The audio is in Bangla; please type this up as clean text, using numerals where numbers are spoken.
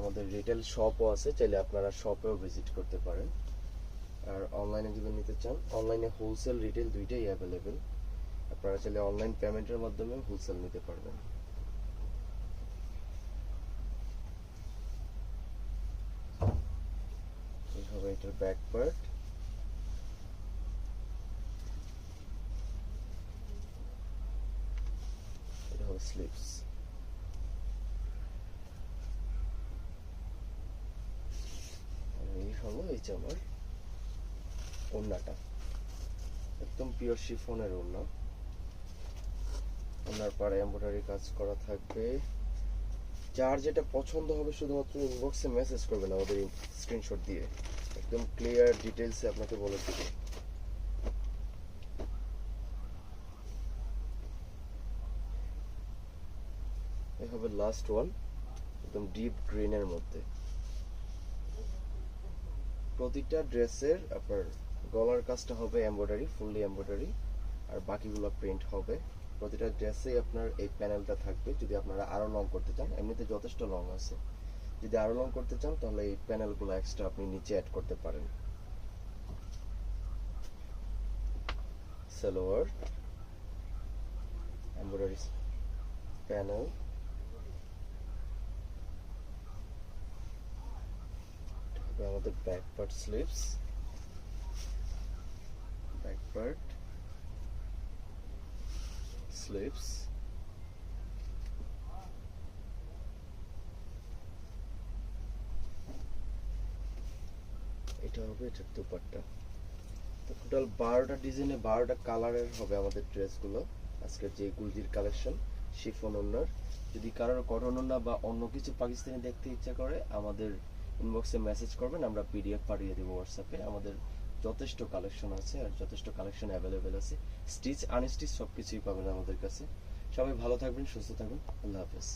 আমাদের রিটেল শপও আছে, চাইলে আপনারা শপেও ভিজিট করতে পারেন। আর অনলাইনে যদি নিতে চান, অনলাইনে হোলসেল রিটেল দুইটাই অ্যাভেলেবেল। আপনারা চাইলে অনলাইন পেমেন্টের মাধ্যমে হোলসেল নিতে পারবেন। এই হবে এটার ব্যাক পার্ট। এটা হবে স্লিভস। এই হলো এই যে আমার ওড়নাটা, একদম পিওর শিফনের ওড়না। ওড়নার পাড়ে এমব্রয়ডারি কাজ করা থাকবে। যার যেটা পছন্দ হবে শুধুমাত্র ইনবক্সে মেসেজ করবেন আমাদের স্ক্রিনশট দিয়ে, একদম ক্লিয়ার ডিটেইলসে আপনাকে বলে দেব। এই হবে লাস্ট ওয়ান, একদম ডিপ গ্রিনের মধ্যে। প্রতিটা ড্রেসের আপনার গলার কাজটা হবে এমব্রয়ডারি, ফুললি এমব্রয়ডারি, আর বাকিগুলো প্রিন্ট হবে। প্রতিটা ড্রেসে আপনার এই প্যানেলটা থাকবে। যদি আপনারা আরো লং করতে চান, এমনিতে যথেষ্ট লং আছে, যদি আরো লং করতে চান তাহলে এই প্যানেলগুলো এক্সট্রা আপনি নিচে অ্যাড করতে পারেন। সালোয়ার, এমব্রয়ডারি প্যানেল, আমাদের back part sleeves, back part sleeves, এটা হবে এটার দুপাট্টা। তো টোটাল 12টা ডিজাইনে 12টা কালারের হবে আমাদের ড্রেসগুলো। আজকের যে গুলজির কালেকশন শিফন ওড়নার। যদি কারোর কটন ওড়না বা অন্য কিছু পাকিস্তানি দেখতে ইচ্ছা করে আমাদের ইনবক্সে মেসেজ করবেন, আমরা পিডিএফ পাঠিয়ে দেবো হোয়াটসঅ্যাপে। আমাদের যথেষ্ট কালেকশন আছে আর যথেষ্ট কালেকশন অ্যাভেলেবেল আছে, স্টিচ আনস্টিচ সব কিছুই পাবেন আমাদের কাছে। সবাই ভালো থাকবেন, সুস্থ থাকবেন, আল্লাহ হাফেজ।